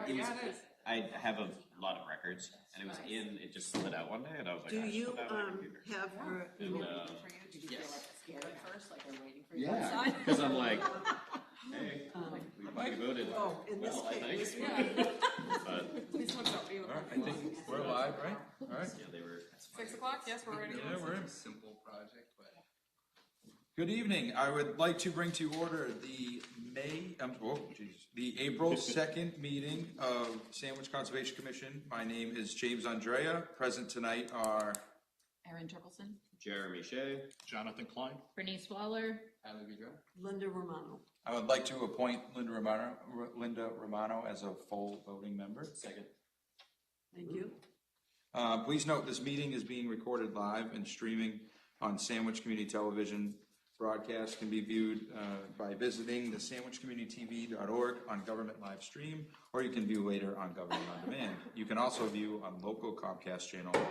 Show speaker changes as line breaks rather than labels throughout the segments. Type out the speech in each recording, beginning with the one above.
I have a lot of records, and it was it just slid out one day, and I was like,
Do
I should
you
put that on my computer.
have her email?
Did you feel like scared at first, like they're waiting for you
Yeah,
outside?
because I'm like, hey, we voted.
Oh, in this
well, I
case,
think. But
This one's not beautiful.
All right, I think we're live, right? All right.
yeah, they were.
6 o'clock, yes, we're ready.
Yeah, we're in.
A simple project, but
Good evening. I would like to bring to order the the April 2nd meeting of Sandwich Conservation Commission. My name is James Andrea. Present tonight are
Erin Turkelson,
Jeremy Shea.
Jonathan Klein.
Bernice Waller,
Ali Vidra.
Linda Romano.
I would like to appoint Linda Romano as a full voting member.
Second.
Thank you.
Please note this meeting is being recorded live and streaming on Sandwich Community Television. Broadcast can be viewed by visiting the sandwichcommunitytv.org on Government Live Stream, or you can view later on Government On Demand. You can also view on local Comcast Channel 9.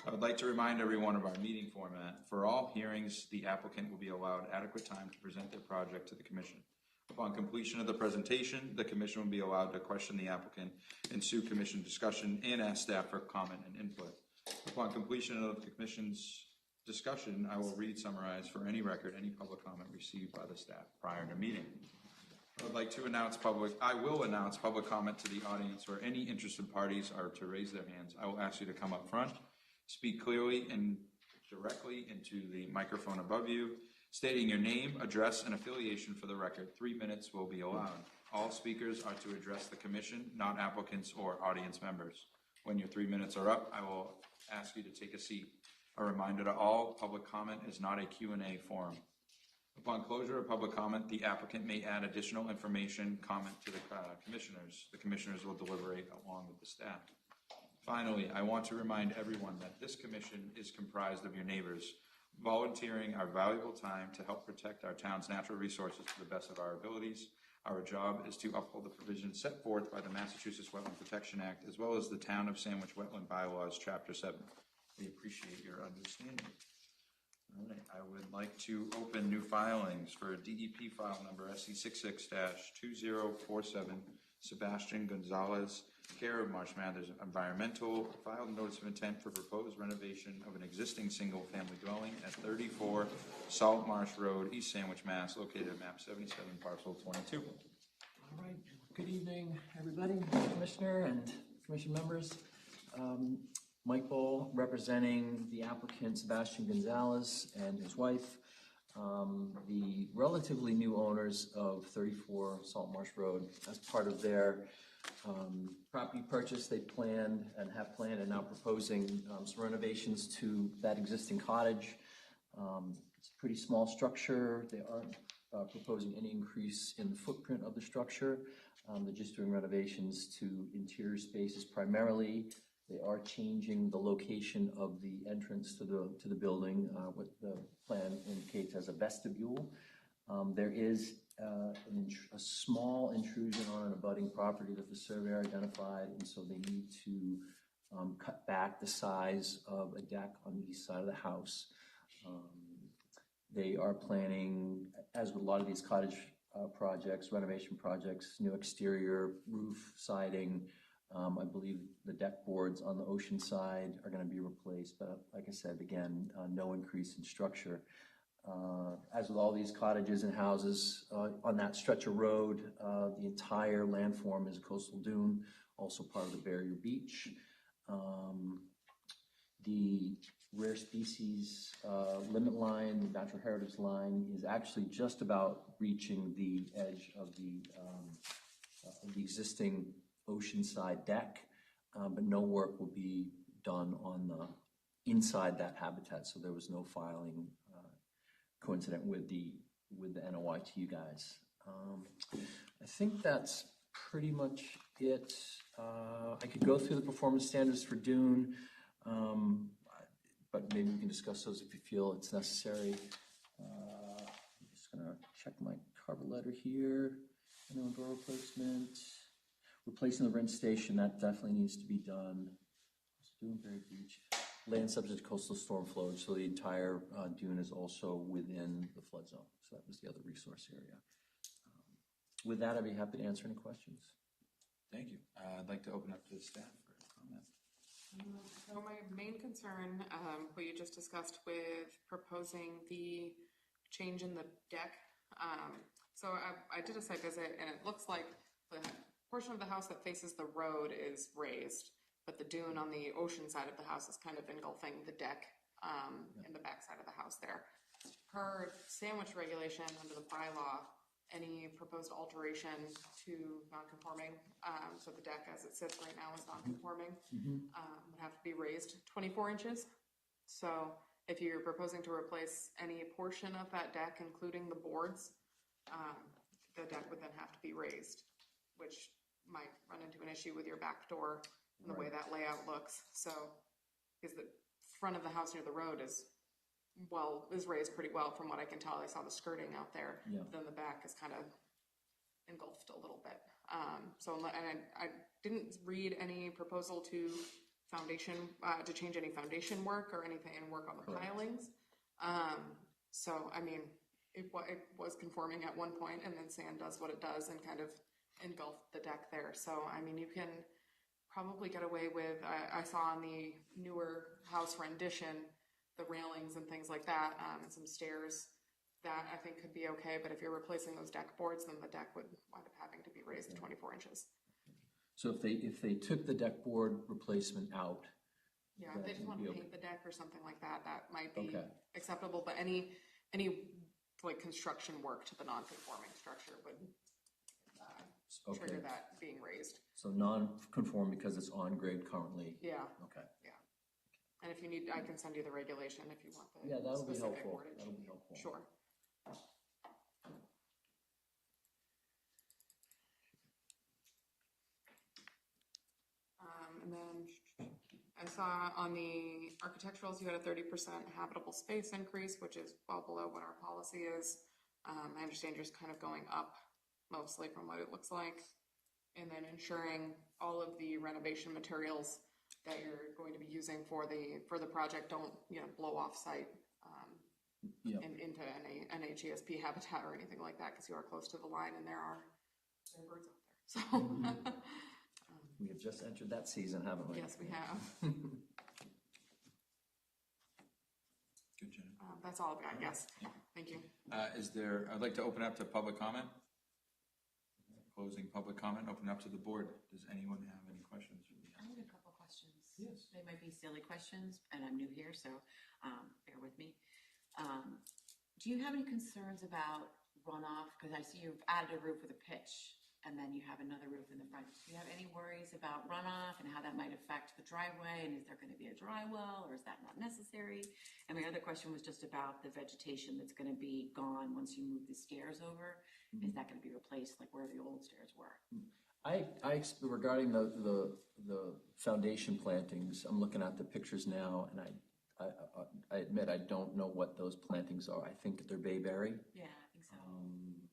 I would like to remind everyone of our meeting format. For all hearings, the applicant will be allowed adequate time to present their project to the Commission. Upon completion of the presentation, the Commission will be allowed to question the applicant, ensue Commission discussion, and ask staff for comment and input. Upon completion of the Commission's discussion, I will summarize for any record any public comment received by the staff prior to meeting. I will announce public comment to the audience where any interested parties are to raise their hands. I will ask you to come up front, speak clearly and directly into the microphone above you, stating your name, address, and affiliation for the record. 3 minutes will be allowed. All speakers are to address the Commission, not applicants or audience members. When your 3 minutes are up, I will ask you to take a seat. A reminder to all, public comment is not a Q&A forum. Upon closure of public comment, the applicant may add additional comment to the commissioners. The commissioners will deliberate along with the staff. Finally, I want to remind everyone that this commission is comprised of your neighbors, volunteering our valuable time to help protect our town's natural resources to the best of our abilities. Our job is to uphold the provisions set forth by the Massachusetts Wetland Protection Act, as well as the Town of Sandwich Wetland Bylaws, Chapter 7. We appreciate your understanding. All right, I would like to open new filings for DEP file number SC66-2047, Sebastian Gonzalez, care of Marsh Mathers Environmental, filed notice of intent for proposed renovation of an existing single-family dwelling at 34 Salt Marsh Road, East Sandwich, Mass., located at map 77, parcel 22.
All right, good evening, everybody, Commissioner and Commission members. Mike Bull, representing the applicant Sebastian Gonzalez and his wife, the relatively new owners of 34 Salt Marsh Road. As part of their property purchase, they planned and have planned and now proposing some renovations to that existing cottage. It's a pretty small structure. They aren't proposing any increase in the footprint of the structure. They're just doing renovations to interior spaces primarily. They are changing the location of the entrance to the building, what the plan indicates as a vestibule. There is a small intrusion on an abutting property that the surveyor identified, and so they need to cut back the size of a deck on the east side of the house. They are planning, as with a lot of these cottage projects, renovation projects, new exterior, roof, siding. I believe the deck boards on the ocean side are going to be replaced, but like I said, again, no increase in structure. As with all these cottages and houses on that stretch of road, the entire landform is a coastal dune, also part of the barrier beach. The rare species limit line, the natural heritage line, is actually just about reaching the edge of the existing oceanside deck, but no work will be done on the inside that habitat, so there was no filing coincident with the NOI to you guys. I think that's pretty much it. I could go through the performance standards for Dune, but maybe we can discuss those if you feel it's necessary. I'm just gonna check my cover letter here. Door replacement. Replacing the rent station, that definitely needs to be done. Dune Beach. Land subject to coastal storm flowage, so the entire dune is also within the flood zone. So that was the other resource area. With that, I'd be happy to answer any questions.
Thank you. I'd like to open up to the staff for comment.
So my main concern, what you just discussed with proposing the change in the deck. So I did a site visit and it looks like the portion of the house that faces the road is raised, but the dune on the ocean side of the house is kind of engulfing the deck in the back side of the house there. Per sandwich regulation under the bylaw, any proposed alteration to non-conforming, so the deck as it sits right now is non-conforming, would have to be raised 24 inches. So if you're proposing to replace any portion of that deck, including the boards, the deck would then have to be raised, which might run into an issue with your back door and the way that layout looks. So, because the front of the house near the road is raised pretty well from what I can tell. I saw the skirting out there.
Yeah.
Then the back is kind of engulfed a little bit. And I didn't read any proposal to to change any foundation work or anything and work on the
Correct.
pilings. So, I mean, it was conforming at one point and then sand does what it does and kind of engulfed the deck there. So, I mean, you can probably get away with, I saw on the newer house rendition, the railings and things like that, and some stairs that I think could be okay. But if you're replacing those deck boards, then the deck would wind up having to be raised 24 inches.
So if they took the deck board replacement out,
Yeah,
That
if they just
would
want
be
to
okay.
paint the deck or something like that, that might be
Okay.
acceptable. But any like construction work to the non-conforming structure would trigger
okay,
that being raised.
so non-conform because it's on grade currently,
Yeah,
okay.
and if you need, I can send you the regulation if you want the
Yeah, that'll be
specific
helpful,
wordage.
that'll be helpful.
Sure. And then I saw on the architecturals, you had a 30% habitable space increase, which is well below what our policy is. I understand you're just kind of going up mostly from what it looks like. And then ensuring all of the renovation materials that you're going to be using for the project don't, blow off site
Yeah,
into any NHESP habitat or anything like that, because you are close to the line and there are birds out there. So,
we have just entered that season, haven't we?
yes, we have.
Good, Jenny.
That's all I've got, yes. Thank you.
I'd like to open up to public comment. Closing public comment, open up to the board. Does anyone have any questions for the
I have a couple questions.
Yes.
They might be silly questions, and I'm new here, so bear with me. Do you have any concerns about runoff? Because I see you've added a roof with a pitch, and then you have another roof in the front. Do you have any worries about runoff and how that might affect the driveway? And is there going to be a dry well, or is that not necessary? And my other question was just about the vegetation that's going to be gone once you move the stairs over. Is that going to be replaced like where the old stairs were?
Regarding the foundation plantings, I'm looking at the pictures now, and I admit I don't know what those plantings are. I think they're bayberry.
Yeah, I think so.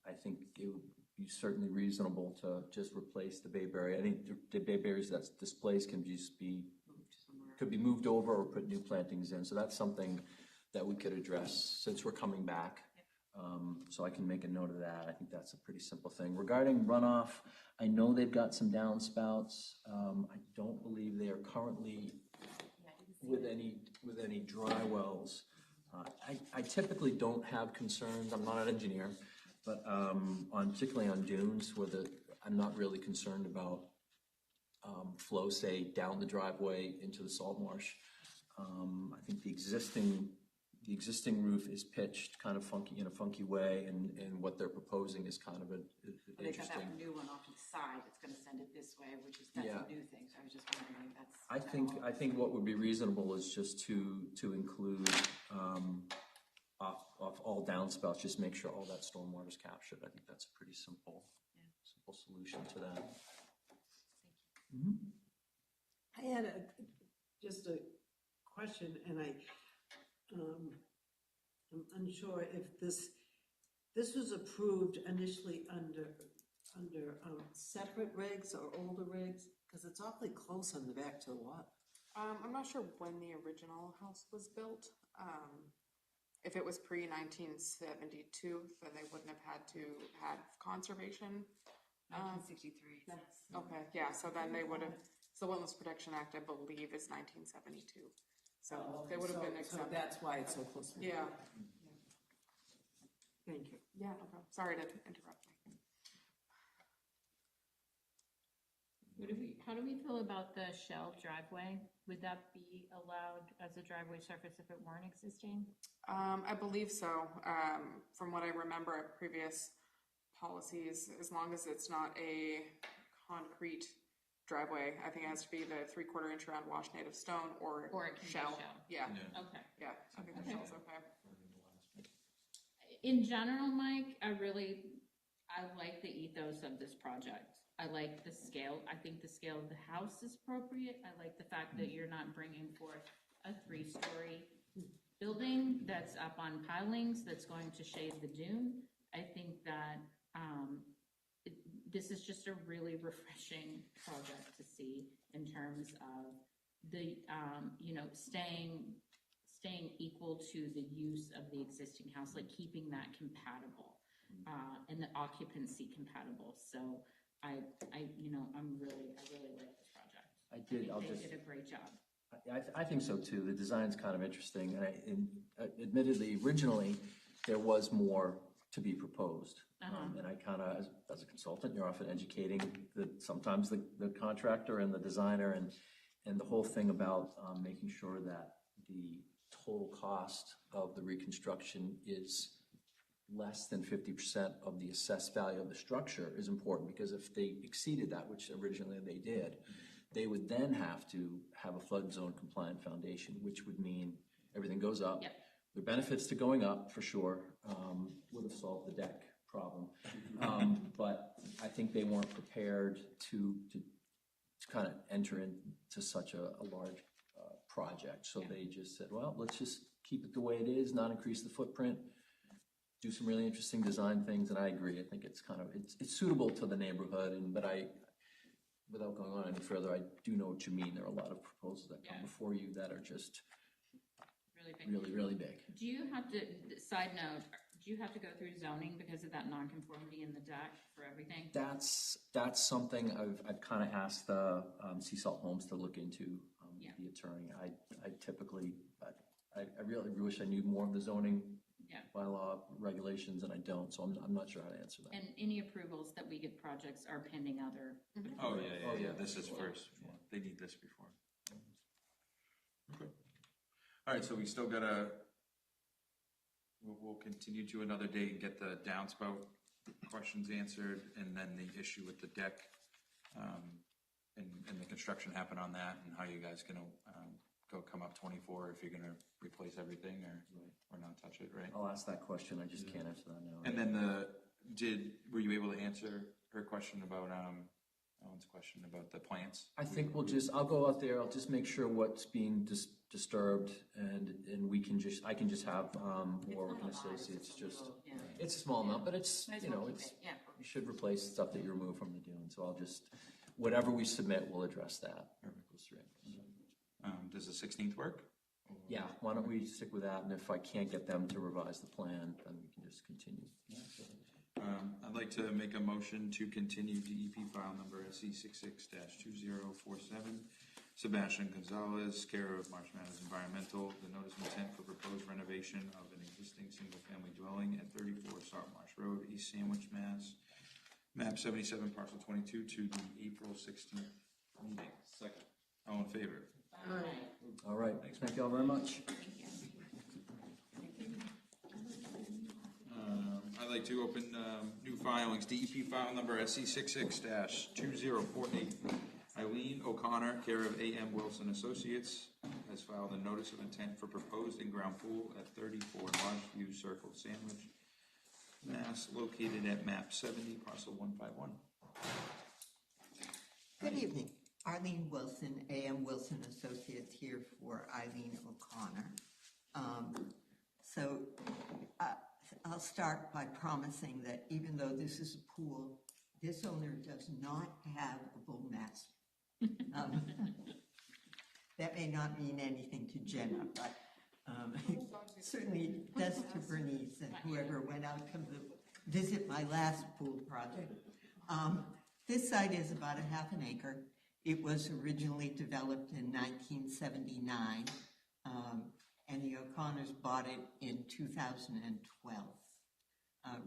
I think it would be certainly reasonable to just replace the bayberry. I think the bayberries that's displaced can just be,
Moved somewhere.
could be moved over or put new plantings in. So that's something that we could address since we're coming back. So I can make a note of that. I think that's a pretty simple thing. Regarding runoff, I know they've got some downspouts. I don't believe they are currently
Yeah, I didn't see
with any dry wells. I typically don't have concerns. I'm not an engineer, but particularly on dunes I'm not really concerned about flow, say, down the driveway into the salt marsh. I think the existing roof is pitched kind of funky, in a funky way, and what they're proposing is kind of
They got
interesting.
that new one off to the side that's going to send it this way, that's
Yeah.
a new thing. So I was just wondering if that's.
I think what would be reasonable is just to include off all downspouts, just make sure all that stormwater is captured. I think that's a pretty simple solution to that.
I had just a question, and I'm unsure if this was approved initially under separate rigs or older rigs, because it's awfully close on the back to the lot.
I'm not sure when the original house was built. If it was pre-1972, then they wouldn't have had to have conservation
1963.
Okay, yeah, so then they would have, so the Wetlands Protection Act, I believe, is 1972. So they would have been
So
exempt.
that's why it's so close.
Yeah,
Thank you.
yeah, okay. Sorry to interrupt you.
How do we feel about the shell driveway? Would that be allowed as a driveway surface if it weren't existing?
I believe so. From what I remember at previous policies, as long as it's not a concrete driveway, I think it has to be the 3/4 inch round washed native stone or
Or it can be
shell.
shell.
Yeah,
Okay.
yeah, I think the
Okay.
shell's okay.
In general, Mike, I like the ethos of this project. I like the scale. I think the scale of the house is appropriate. I like the fact that you're not bringing forth a 3-story building that's up on pilings that's going to shade the dune. I think that this is just a really refreshing project to see in terms of the, staying equal to the use of the existing house, like keeping that compatible, and the occupancy compatible. So I really like this project. They did a great job.
I think so too. The design's kind of interesting, and admittedly, originally, there was more to be proposed. And I kind of, as a consultant, you're often educating sometimes the contractor and the designer, and the whole thing about making sure that the total cost of the reconstruction is less than 50% of the assessed value of the structure is important, because if they exceeded that, which originally they did, they would then have to have a flood zone compliant foundation, which would mean everything goes up.
Yep.
There are benefits to going up, for sure. Would have solved the deck problem. But I think they weren't prepared to kind of enter into such a large project. So they just said, well, let's just keep it the way it is, not increase the footprint, do some really interesting design things. And I agree. I think it's kind of, it's suitable to the neighborhood. But without going on any further, I do know what you mean. There are a lot of proposals that come before you that are just
Really big.
really big.
Do you have to, side note, do you have to go through zoning because of that nonconformity in the deck for everything?
That's something I've kind of asked the Sea Salt Homes to look into,
Yeah.
the attorney. I typically, I really wish I knew more of the zoning
Yeah.
bylaw regulations, and I don't, so I'm not sure how to answer that.
And any approvals that we get projects are pending other.
Oh, yeah, this is first. They need this before. Okay. All right, so we still gotta, we'll continue to another date and get the downspout questions answered, and then the issue with the deck, and the construction happen on that, and how you guys gonna, come up 24, if you're gonna replace everything or not touch it, right?
I'll ask that question, I just can't answer that now.
And then were you able to answer her question about, Ellen's question about the plants?
I think I'll go out there, I'll just make sure what's being disturbed, and I can just have Warwick and Associates, it's a small amount, but it's, you should replace stuff that you remove from the dune, so I'll just, whatever we submit, we'll address that.
Does the 16th work?
Yeah, why don't we stick with that, and if I can't get them to revise the plan, then we can just continue.
I'd like to make a motion to continue DEP file number SE 66-2047, Sebastian Gonzalez, care of Marsh Matters Environmental, the notice of intent for proposed renovation of an existing single-family dwelling at 34 Salt Marsh Road, East Sandwich, Mass. Map 77, parcel 22, to the April 16th meeting. Second. All in favor?
All right, thank you all very much.
I'd like to open new filings. DEP file number SE 66-2048. Eileen O'Connor, care of AM Wilson Associates, has filed a notice of intent for proposed in-ground pool at 34 Lodgeview Circle, Sandwich, Mass, located at map 70, parcel 151.
Good evening. Arlene Wilson, AM Wilson Associates, here for Eileen O'Connor. I'll start by promising that even though this is a pool, this owner does not have a bull mastiff. That may not mean anything to Jenna, but certainly does to Bernice and whoever went out to visit my last pool project. This site is about a half an acre. It was originally developed in 1979, and the O'Connors bought it in 2012.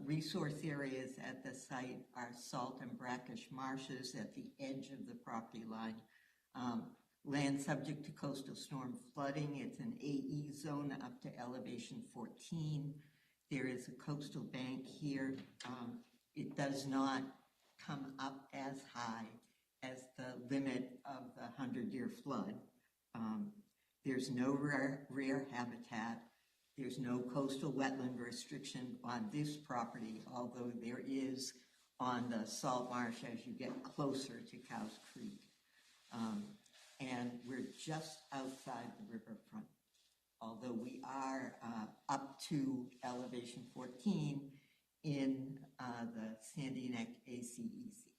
Resource areas at the site are salt and brackish marshes at the edge of the property line. Land subject to coastal storm flooding. It's an AE zone up to elevation 14. There is a coastal bank here. It does not come up as high as the limit of the 100-year flood. There's no rare habitat. There's no coastal wetland restriction on this property, although there is on the salt marsh as you get closer to Cows Creek. And we're just outside the riverfront, although we are up to elevation 14 in the Sandy Neck ACEC.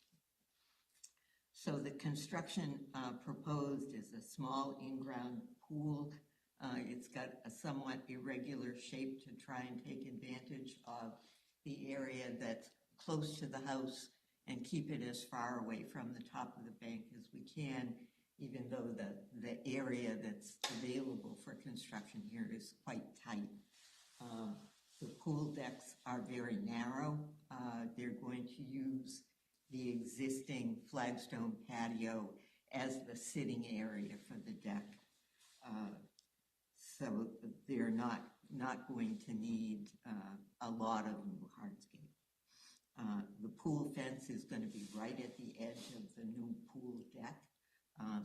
So the construction proposed is a small in-ground pool. It's got a somewhat irregular shape to try and take advantage of the area that's close to the house and keep it as far away from the top of the bank as we can, even though the area that's available for construction here is quite tight. The pool decks are very narrow. They're going to use the existing flagstone patio as the sitting area for the deck. So they're not going to need a lot of new hardscape. The pool fence is going to be right at the edge of the new pool deck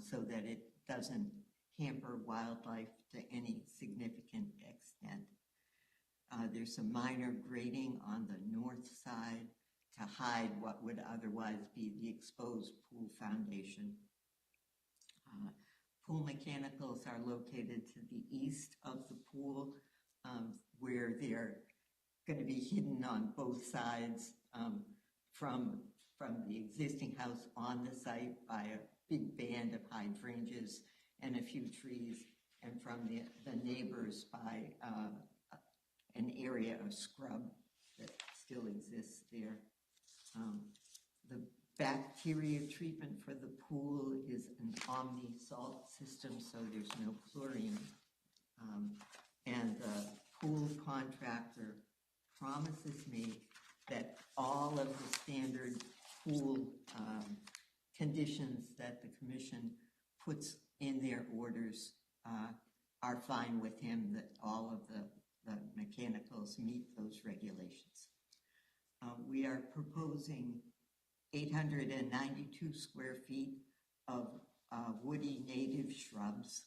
so that it doesn't hamper wildlife to any significant extent. There's a minor grading on the north side to hide what would otherwise be the exposed pool foundation. Pool mechanicals are located to the east of the pool, where they're going to be hidden on both sides from the existing house on the site by a big band of hydrangeas and a few trees, and from the neighbors by an area of scrub that still exists there. The bacteria treatment for the pool is an Omni salt system, so there's no chlorine. And the pool contractor promises me that all of the standard pool conditions that the commission puts in their orders are fine with him, that all of the mechanicals meet those regulations. We are proposing 892 square feet of woody native shrubs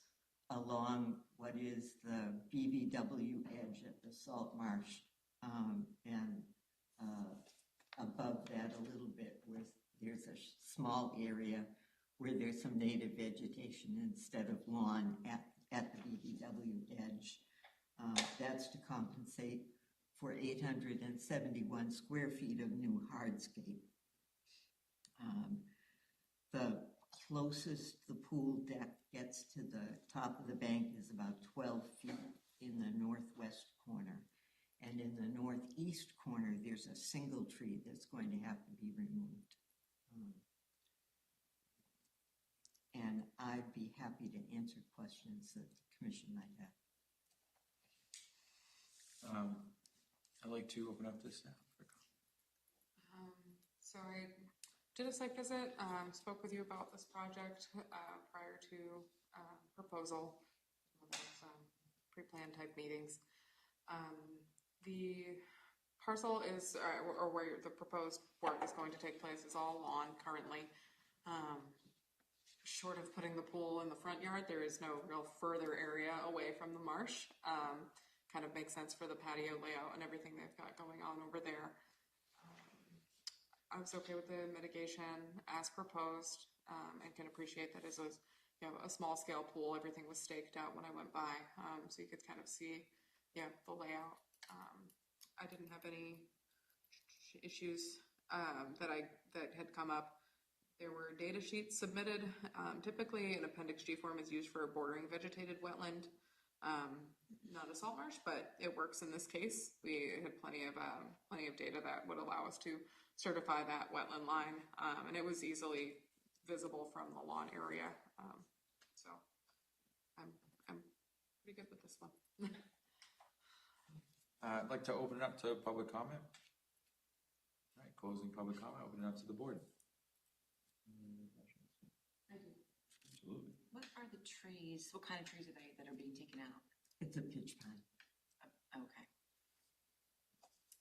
along what is the BVW edge at the salt marsh, and above that a little bit where there's a small area where there's some native vegetation instead of lawn at the BVW edge. That's to compensate for 871 square feet of new hardscape. The closest the pool deck gets to the top of the bank is about 12 feet in the northwest corner. And in the northeast corner, there's a single tree that's going to have to be removed. And I'd be happy to answer questions that the commission might have.
I'd like to open up this now for comment.
So I did a site visit, spoke with you about this project prior to proposal, pre-planned type meetings. The parcel is, or where the proposed work is going to take place is all lawn currently. Short of putting the pool in the front yard, there is no real further area away from the marsh. Kind of makes sense for the patio layout and everything they've got going on over there. I was okay with the mitigation as proposed, and can appreciate that as a small scale pool. Everything was staked out when I went by, so you could kind of see, the layout. I didn't have any issues that had come up. There were data sheets submitted. Typically, an Appendix G form is used for a bordering vegetated wetland, not a salt marsh, but it works in this case. We had plenty of data that would allow us to certify that wetland line, and it was easily visible from the lawn area. So I'm pretty good with this one.
I'd like to open it up to public comment. All right, closing public comment, open it up to the board. Absolutely.
What are the trees, what kind of trees are they that are being taken out?
It's a pitch pine.
Okay.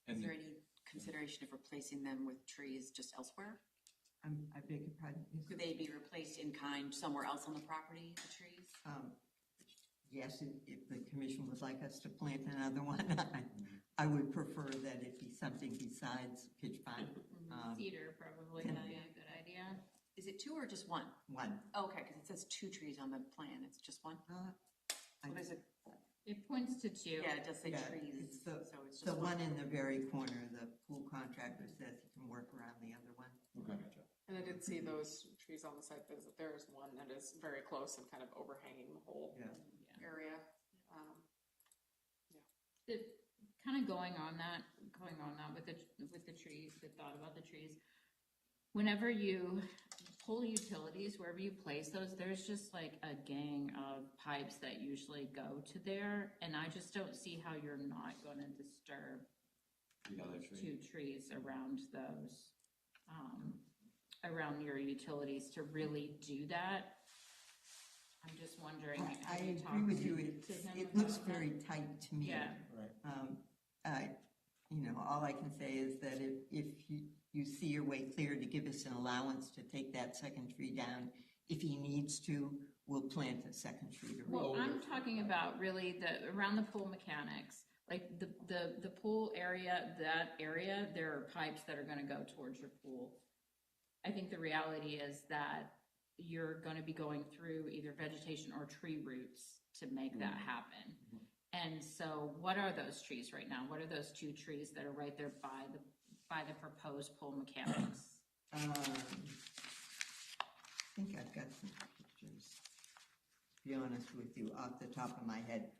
Is
And
there any consideration of replacing them with trees just elsewhere?
I beg your pardon?
Could they be replaced in kind somewhere else on the property, the trees?
Yes, if the commission would like us to plant another one, I would prefer that it be something besides pitch pine.
Cedar probably
can-
would be a good idea.
Is it two or just one?
One.
Okay, because it says two trees on the plan, it's just one?
I-
What is it?
It points to two.
Yeah, it does say
Yeah,
trees,
it's
so
the-
it's
The
just
one in the very corner, the pool contractor says he can work around the other one.
Okay.
And I did see those trees on the site visit. There is one that is very close and kind of overhanging the whole
Yeah.
area.
Kind of going on that with the trees, the thought about the trees. Whenever you pull utilities, wherever you place those, there's just like a gang of pipes that usually go to there, and I just don't see how you're not going to disturb
The other
those
tree.
two trees around those, around your utilities to really do that. I'm just wondering.
I
have you
agree
talked
with you,
to him
it looks
about that?
very tight to me.
Yeah.
All I can say is that if you see your way clear to give us an allowance to take that second tree down, if he needs to, we'll plant a second tree to
Well,
replace.
I'm talking about really around the pool mechanics, like the pool area, that area, there are pipes that are gonna go towards your pool. I think the reality is that you're gonna be going through either vegetation or tree roots to make that happen. And so what are those trees right now? What are those two trees that are right there by the proposed pool mechanics?
I think I've got some pictures, to be honest with you, off the top of my head.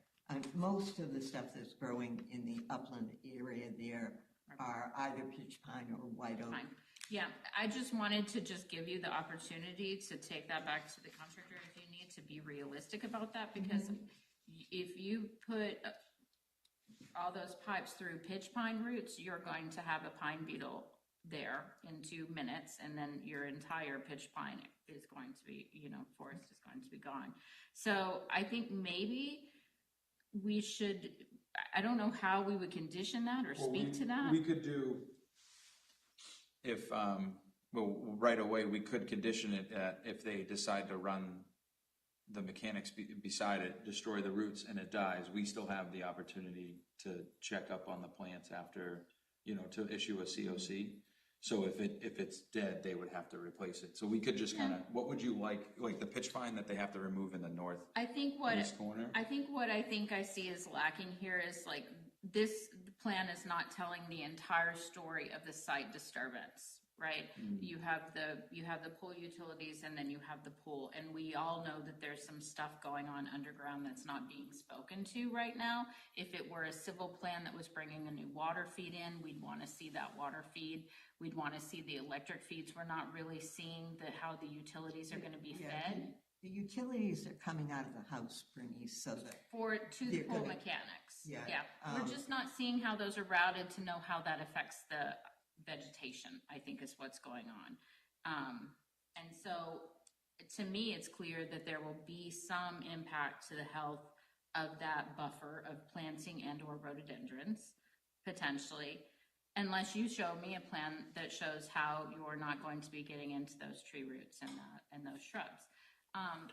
Most of the stuff that's growing in the upland area there are either pitch pine or white oak.
Fine. Yeah, I just wanted to just give you the opportunity to take that back to the contractor if you need to be realistic about that, because if you put all those pipes through pitch pine roots, you're going to have a pine beetle there in 2 minutes, and then your entire pitch pine is going to be, forest is going to be gone. So I think maybe we should, I don't know how we would condition that or speak to that.
We could do, if, right away, we could condition it that if they decide to run the mechanics beside it, destroy the roots, and it dies, we still have the opportunity to check up on the plants after, to issue a COC. So if it's dead, they would have to replace it. So we could just kind of, what would you like the pitch pine that they have to remove in the north?
I think what I see is lacking here is like this plan is not telling the entire story of the site disturbance, right? You have the pool utilities, and then you have the pool, and we all know that there's some stuff going on underground that's not being spoken to right now. If it were a civil plan that was bringing a new water feed in, we'd want to see that water feed. We'd want to see the electric feeds. We're not really seeing how the utilities are going to be fed.
The utilities are coming out of the house, Bernice, so that
To the
They're
pool
gonna-
mechanics.
Yeah,
We're just not seeing how those are routed to know how that affects the vegetation, I think is what's going on. And so to me, it's clear that there will be some impact to the health of that buffer of planting and or rhododendrons, potentially, unless you show me a plan that shows how you're not going to be getting into those tree roots and those shrubs.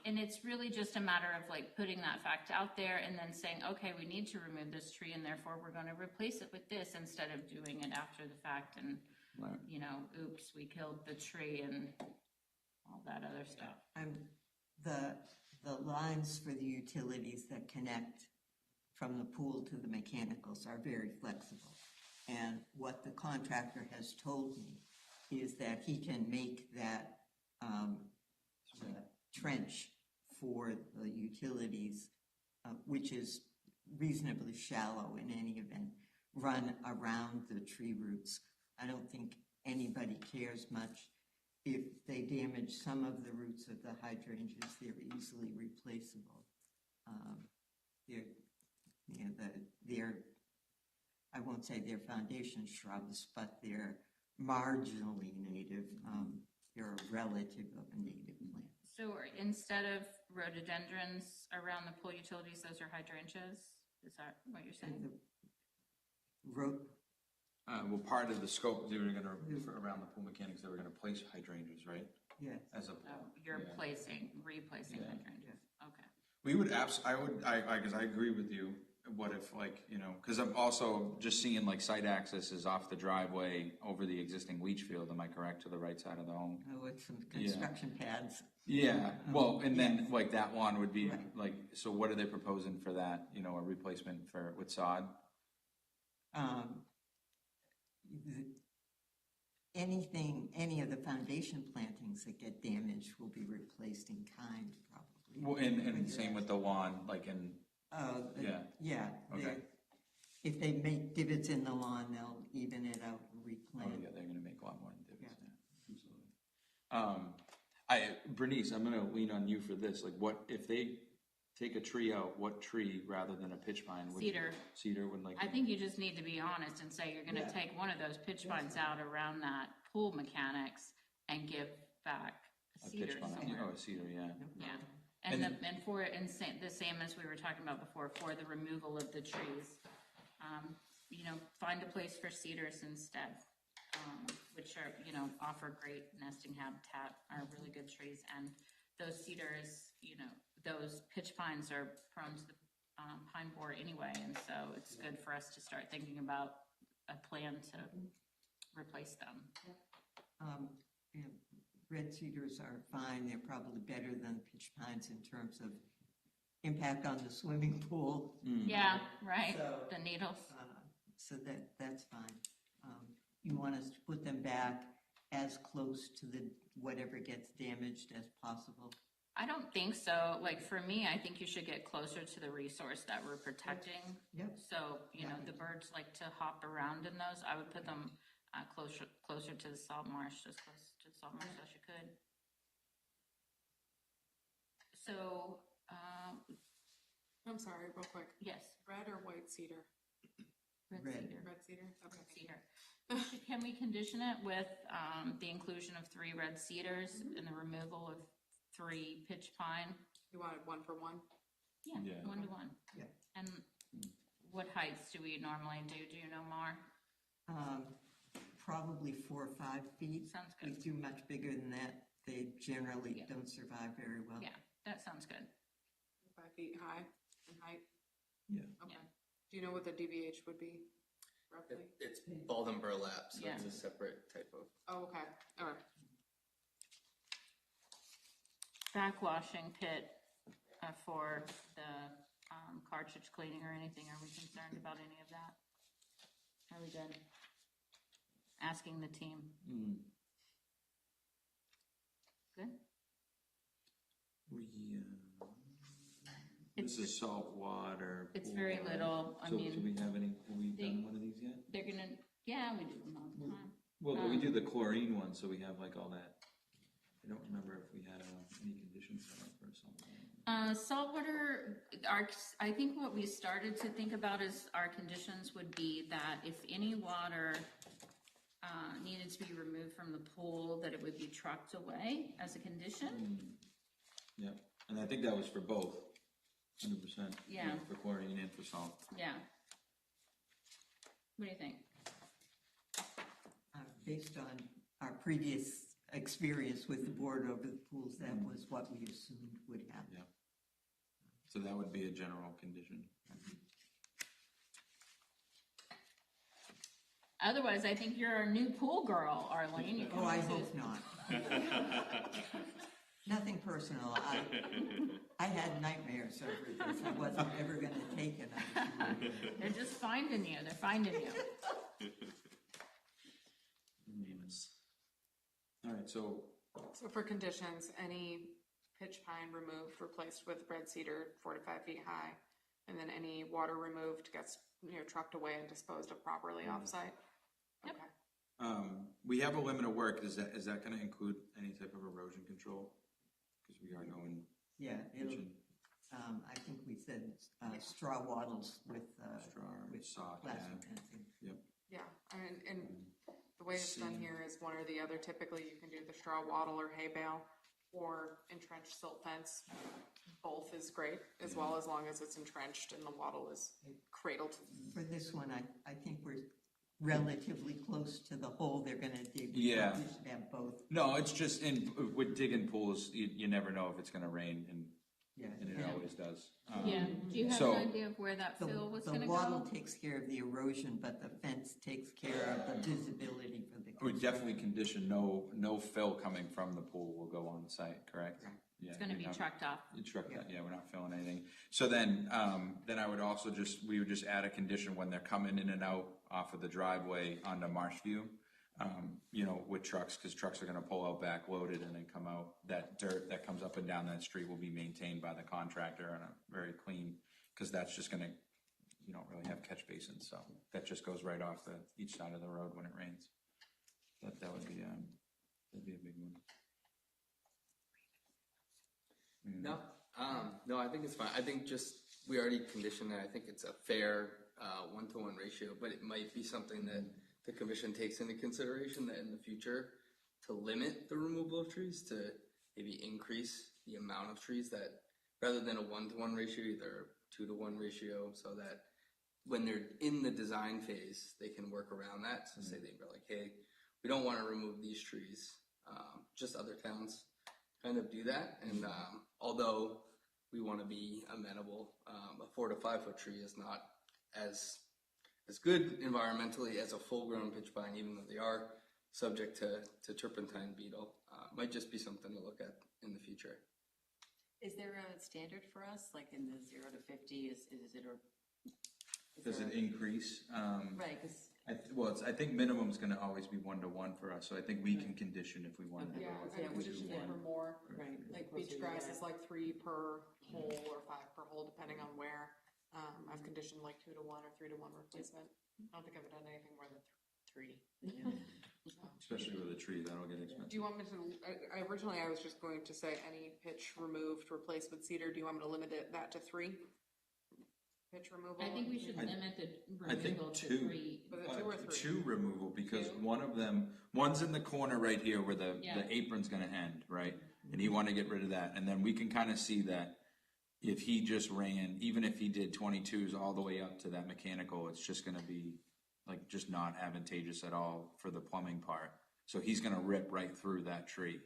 And it's really just a matter of like putting that fact out there and then saying, okay, we need to remove this tree and therefore we're going to replace it with this instead of doing it after the fact and, oops, we killed the tree and all that other stuff.
the lines for the utilities that connect from the pool to the mechanicals are very flexible. And what the contractor has told me is that he can make that trench for the utilities, which is reasonably shallow in any event, run around the tree roots. I don't think anybody cares much. If they damage some of the roots of the hydrangeas, they're easily replaceable. They're, I won't say they're foundation shrubs, but they're marginally native. They're a relative of a native plant.
So instead of rhododendrons around the pool utilities, those are hydrangeas? Is that what you're saying?
And the
Well, part of the scope, they were gonna, around the pool mechanics, they were gonna place hydrangeas, right?
yes.
As a,
Oh, you're replacing
Yeah.
hydrangeas, okay.
we would because I agree with you. What if, like, you know, because I'm also just seeing like site access is off the driveway over the existing leach field, am I correct, to the right side of the home?
With some construction pads.
Yeah, well, and then
Yes.
like that lawn would be
Right.
like, so what are they proposing for that, you know, a replacement with sod?
Any of the foundation plantings that get damaged will be replaced in kind, probably.
Well, and same with the lawn, like in, yeah.
Yeah.
Okay.
If they make divots in the lawn, they'll even it out and
Oh,
replant.
yeah, they're gonna make a lot more than divots, yeah, absolutely. Bernice, I'm gonna lean on you for this, like, what, if they take a tree out, what tree rather than a pitch pine would?
Cedar.
Cedar would like.
I think you just need to be honest and say you're gonna
Yeah.
take one of those pitch pines out around that pool mechanics and give back a
A
cedar
pitch pine,
somewhere.
oh, a cedar, yeah.
Yeah,
And-
the same as we were talking about before, for the removal of the trees. You know, find a place for cedars instead, which are, you know, offer great nesting habitat, are really good trees. And those cedars, you know, those pitch pines are prone to the pine borer anyway, and so it's good for us to start thinking about a plan to replace them.
Yeah, red cedars are fine. They're probably better than pitch pines in terms of impact on the swimming pool.
Yeah, right,
So-
the needles.
So that's fine. You want us to put them back as close to the whatever gets damaged as possible?
I don't think so. Like, for me, I think you should get closer to the resource that we're protecting.
Yep.
So, you know, the birds like to hop around in those. I would put them closer to the salt marsh, as close to the salt marsh as you could. So,
I'm sorry, real quick.
yes,
Red or white cedar?
red
Red.
cedar.
Red cedar? Okay.
Red cedar. Can we condition it with the inclusion of 3 red cedars and the removal of 3 pitch pine?
You wanted 1 for 1?
Yeah,
Yeah.
1 to 1.
Yeah.
And what heights do we normally do? Do you know, Mar?
Probably 4 or 5 feet.
Sounds
We
good.
do much bigger than that. They generally
Yeah.
don't survive very well.
Yeah, that sounds good.
5 feet high in height?
Yeah.
Okay.
Yeah.
Do you know what the DBH would be, roughly?
It's bald and burlap, so
Yeah.
it's a separate type of.
Oh, okay, all right.
Backwashing pit for the cartridge cleaning or anything, are we concerned about any of that? Are we good? Asking the team. Good?
This is salt water.
It's
pool,
very
right?
little. I
So
mean,
do we have any, have we
they-
done one of these yet?
They're gonna, yeah, we do them all the time.
Well, we do the chlorine one, so we have like all that. I don't remember if we had any conditions set up for something.
Saltwater, I think what we started to think about is our conditions would be that if any water needed to be removed from the pool, that it would be trucked away as a condition.
Yeah, and I think that was for both, 100%.
Yeah.
For chlorine and for salt.
Yeah. What do you think?
Based on our previous experience with the board over the pools, that was what we assumed would happen.
Yeah. So that would be a general condition.
Otherwise, I think you're our new pool girl, Arlene. You can
Oh, I
always-
hope not. Nothing personal. I had nightmares over this. I wasn't ever going to take it.
They're just finding you. They're finding you.
All right, so
So for conditions, any pitch pine removed, replaced with red cedar 4 to 5 feet high, and then any water removed gets, you know, trucked away and disposed of properly off-site?
Yep.
Okay.
We have a limit of work, is that gonna include any type of erosion control? Because we are going,
Yeah, it'll, I think we said, straw wattles with,
Straw or
with
sock,
plastic
yeah.
fencing.
Yeah, and the way it's done here is one or the other. Typically, you can do the straw wattle or hay bale or entrenched silt fence. Both is great, as well, as long as it's entrenched and the wattle is cradled.
For this one, I think we're relatively close to the hole they're gonna dig.
Yeah.
We should have both,
no, it's just, with digging pools, you never know if it's gonna rain, and
yeah.
it always does.
Yeah, do you have
so-
an idea of where that fill was gonna
The
go?
wattle takes care of the erosion, but the fence takes care of the visibility for the.
We definitely condition no fill coming from the pool will go on the site, correct? Yeah,
It's gonna be trucked off.
Yeah, we're not filling anything. So then I would also we would just add a condition when they're coming in and out off of the driveway onto Marshview, with trucks, because trucks are gonna pull out backloaded and then come out. That dirt that comes up and down that street will be maintained by the contractor and very clean, because that's just gonna, you don't really have catch basins, so that just goes right off each side of the road when it rains. That would be, that'd be a big one.
No, I think it's fine. I think we already conditioned that. I think it's a fair, 1-to-1 ratio, but it might be something that the commission takes into consideration, that in the future, to limit the removal of trees, to maybe increase the amount of trees, that rather than a 1-to-1 ratio, either 2-to-1 ratio, so that when they're in the design phase, they can work around that. So say they're like, hey, we don't want to remove these trees. Just other towns kind of do that. And although we want to be amenable, a 4 to 5 foot tree is not as good environmentally as a full-grown pitch pine, even though they are subject to turpentine beetle. Might just be something to look at in the future.
Is there a standard for us, like in the 0 to 50, is it, or?
Does it increase?
Right, because.
I think minimum's gonna always be 1-to-1 for us, so I think we can condition if we want to.
Yeah,
Yeah,
I conditioned it for more.
Right.
Like beach grass is like 3 per hole or 5 per hole, depending on where. I've conditioned like 2-to-1 or 3-to-1 replacement. I don't think I've done anything more than 3.
Especially with a tree, that'll get
Do
expensive.
you want me to, originally I was just going to say any pitch removed, replacement cedar. Do you want me to limit that to 3? Pitch removal?
I think we should
I-
limit the
I think
removal to
2.
3.
Was it 2 or 3?
2 removal, because
2?
one's in the corner right here where the
Yeah.
apron's gonna end, right? And you wanna get rid of that, and then we can kinda see that if he just ran, even if he did 22s all the way up to that mechanical, it's just gonna be like just not advantageous at all for the plumbing part. So he's gonna rip right through that tree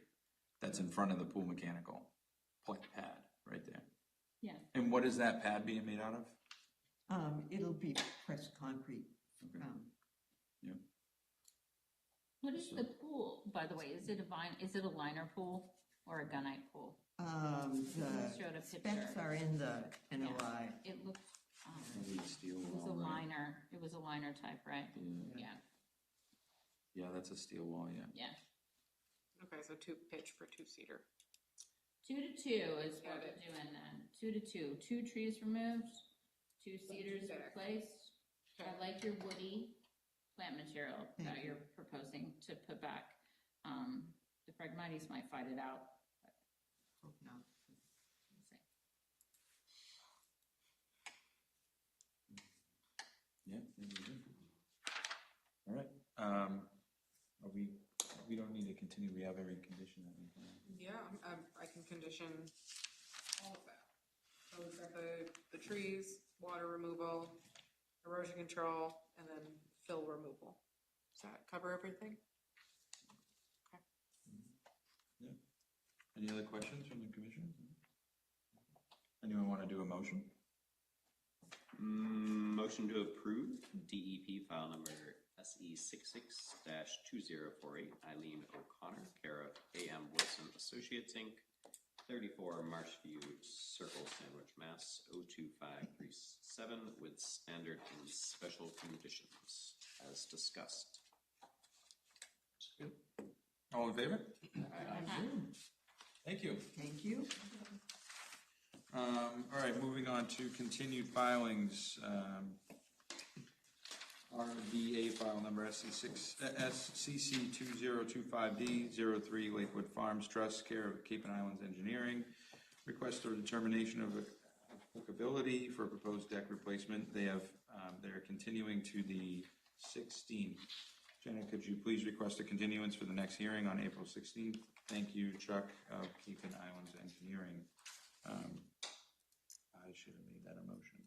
that's in front of the pool mechanical pad right there.
Yeah.
And what is that pad being made out of?
It'll be pressed concrete.
Okay.
What is the pool, by the way? Is it a liner pool or a gunite pool?
The
Showed a
specs
picture.
are in the NOI.
It looked,
Probably steel
it was a
wall, right?
liner, it was a liner type, right? Yeah,
Yeah, that's a steel wall, yeah.
yeah.
Okay, so 2 pitch for 2 cedar.
2 to 2 is what
Got
we're
it.
doing then. 2 to 2. 2 trees removed, 2 cedars
back.
replaced. I like your woody plant material
Thank
that
you.
you're proposing to put back. The Phragmites might fight it out.
Hope not.
We'll see.
Yeah, maybe we do. All right, we don't need to continue, we have every condition that we can.
Yeah, I can condition all of that. So we've got the trees, water removal, erosion control, and then fill removal. Does that cover everything? Okay.
Any other questions from the commission? Anyone want to do a motion?
Motion to approve DEP file number SE66-2048, Eileen O'Connor, care of AM Wilson Associates, Inc., 34 Marshview Circle, Sandwich, Mass. 02537, with standard and special conditions as discussed.
All in favor? Thank you.
Thank you.
All right, moving on to continued filings. RDA file number SCC 2025D03 Lakewood Farms Trust, care of Cape and Islands Engineering. Request for determination of applicability for proposed deck replacement. They're continuing to the 16th. Jenna, could you please request a continuance for the next hearing on April 16th? Thank you, Chuck of Cape and Islands Engineering. I should have made that a motion.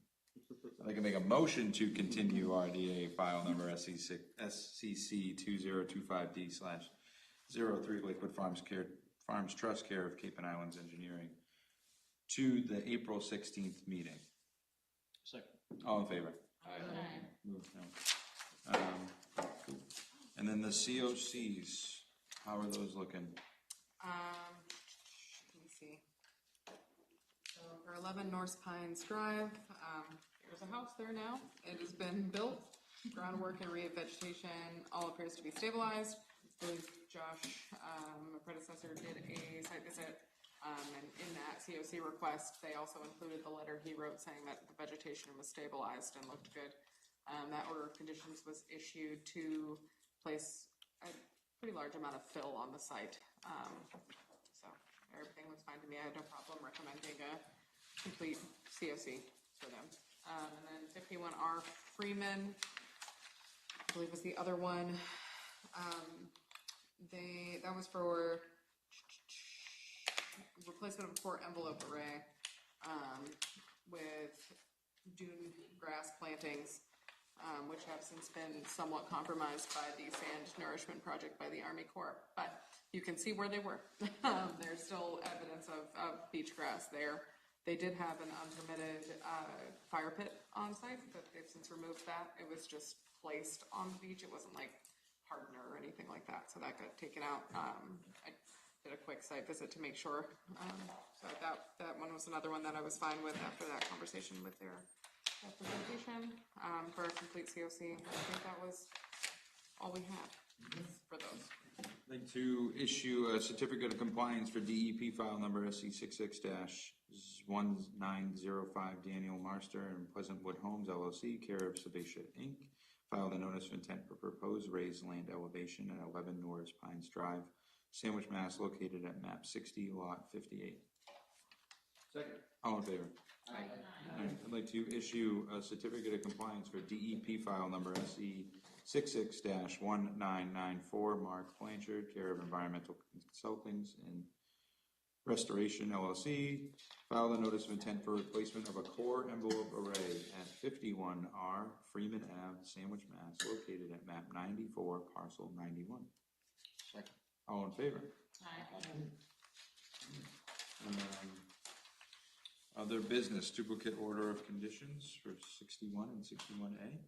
I can make a motion to continue RDA file number SCC 2025D/03 Lakewood Farms Trust, care of Cape and Islands Engineering, to the April 16th meeting.
Second.
All in favor? Move, no. Cool. And then the COCs, how are those looking?
Let me see. So for 11 North Pines Drive, there's a house there now. It has been built. Groundwork and revegetation all appears to be stabilized. I believe Josh, my predecessor, did a site visit. And in that COC request, they also included the letter he wrote saying that the vegetation was stabilized and looked good. That order of conditions was issued to place a pretty large amount of fill on the site. So everything was fine to me. I had no problem recommending a complete COC for them. And then 51R Freeman, I believe was the other one. That was for replacement of a core envelope array with dune grass plantings, which have since been somewhat compromised by the sand nourishment project by the Army Corps. But you can see where they were. There's still evidence of beach grass there. They did have an unpermitted fire pit on site, but they've since removed that. It was just placed on the beach. It wasn't like hardener or anything like that, so that got taken out. I did a quick site visit to make sure. So that one was another one that I was fine with after that conversation with their representation. For a complete COC, I think that was all we had for those.
I'd like to issue a certificate of compliance for DEP file number SC6X-1905 Daniel Marster and Pleasantwood Homes LLC, care of Sebacia Inc. Filed a notice of intent for proposed raised land elevation at 11 Norris Pines Drive, Sandwich, Mass, located at map 60, lot 58.
Second.
All in favor?
Aye.
All right, I'd like to issue a certificate of compliance for DEP file number SC66-1994, Mark Blanchard, care of Environmental Consultings and Restoration LLC, filed a notice of intent for replacement of a core envelope array at 51R Freeman Ave, Sandwich, Mass, located at map 94, parcel 91.
Second.
All in favor? Other business, duplicate order of conditions for 61 and 61A.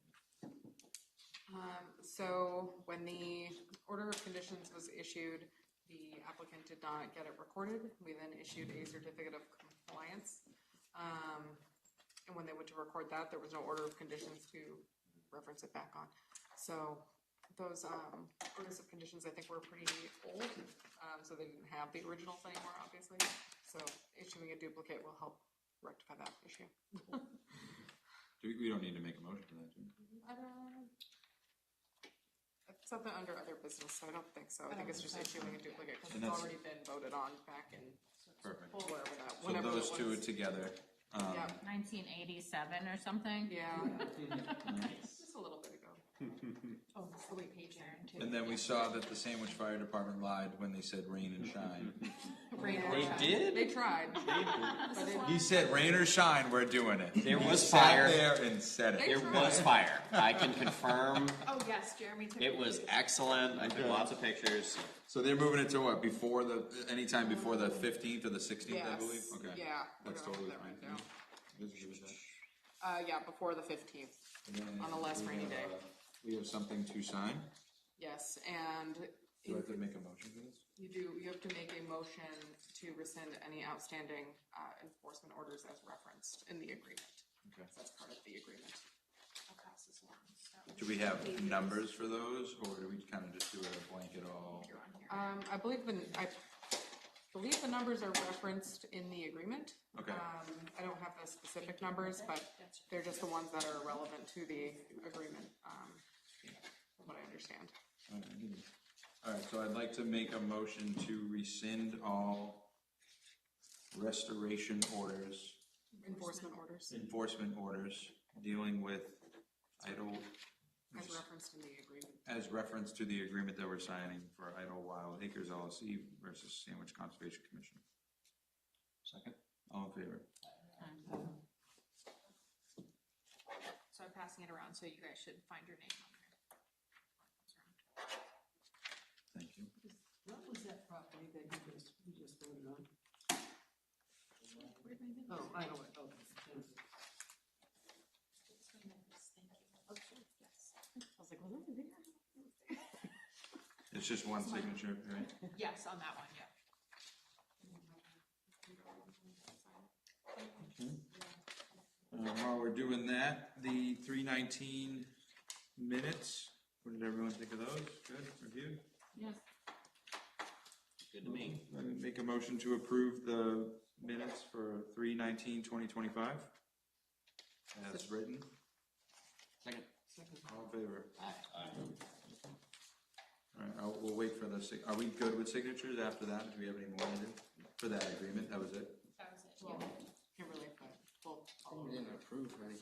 So when the order of conditions was issued, the applicant did not get it recorded. We then issued a certificate of compliance. And when they went to record that, there was no order of conditions to reference it back on. So those orders of conditions, I think, were pretty old. So they didn't have the originals anymore, obviously. So issuing a duplicate will help rectify that issue.
We don't need to make a motion for that, do we?
It's something under other business, so I don't think so. I think it's just issuing a duplicate because
And
it's
that's-
already been voted on back in
Perfect.
wherever that,
So
whenever
those
it
two are
was.
together.
Yeah,
1987 or something?
yeah. Just a little bit ago.
Oh, it's the way page there too.
And then we saw that the Sandwich Fire Department lied when they said rain and shine.
Rain or
They
shine.
did?
They tried. But it-
He said rain or shine, we're doing it.
There
He
was
sat
fire.
there and said it.
There was fire. I can confirm
Oh, yes, Jeremy took
it was excellent. I took lots of pictures.
So they're moving it to what, anytime before the 15th or the 16th, I
Yes,
believe? Okay.
yeah.
That's
we're gonna
totally
put that
fine.
right down.
Just give it that.
Yeah, before the 15th.
And then
On the last
we
rainy
have,
day.
We have something to sign.
Yes, and
Do I have to make a motion for this?
you have to make a motion to rescind any outstanding enforcement orders as referenced in the agreement.
Okay.
That's part of the agreement. I'll pass this along, so.
Do we have numbers for those, or do we kind of just do it a blanket all?
I believe believe the numbers are referenced in the agreement.
Okay.
I don't have the specific numbers, but they're just the ones that are relevant to the agreement, from what I understand.
All right, so I'd like to make a motion to rescind all restoration orders, enforcement orders dealing with Idle,
As referenced in the agreement.
as reference to the agreement that we're signing for Idlewild Acres LLC versus Sandwich Conservation Commission.
Second.
All in favor?
So I'm passing it around, so you guys should find your name on there.
Thank you.
What was that property that we just voted on? Oh, I know it, okay.
I was like, was it there?
It's just one signature, right?
Yes, on that one, yeah.
While we're doing that, the 319 minutes, what did everyone think of those? Good, review?
Yes.
Good to me.
Make a motion to approve the minutes for 3/19/2025 as written.
Second.
All in favor?
Aye.
All right, we'll wait for the, are we good with signatures after that? Do we have any more to do for that agreement? That was it?
That was it,
Well,
yeah.
Kimberly, but we'll
We didn't approve any.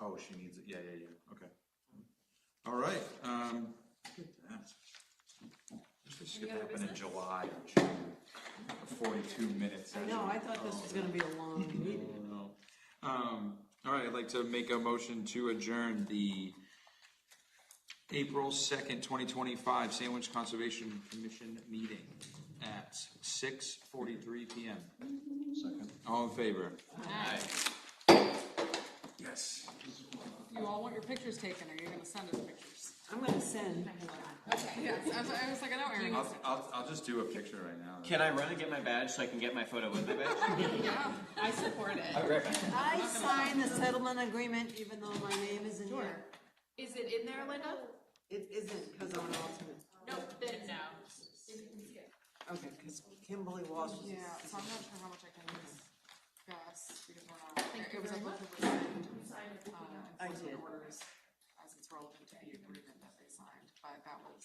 Oh, she needs it, yeah, okay. All right, this could happen in July or June, 42 minutes.
I know, I thought this was gonna be a long meeting.
All right, I'd like to make a motion to adjourn the April 2nd, 2025 Sandwich Conservation Commission meeting at 6:43 PM.
Second.
All in favor?
Aye.
Yes.
You all want your pictures taken, or are you gonna send us pictures?
I'm gonna send.
Okay, yes, I was like, I know Erin wants it.
I'll just do a picture right now.
Can I run and get my badge so I can get my photo with my badge?
Yeah, I support it.
I signed the settlement agreement even though my name isn't here.
Is it in there, Linda?
It isn't, because I'm an alternate.
Nope, then no.
Okay, because Kimberly Walsh is.
Yeah, so I'm not sure how much I can discuss, because we're not,
Thank you
it was
very
able
much.
to rescind,
I
enforcement
did.
orders as it's relevant to the agreement that they signed, but that was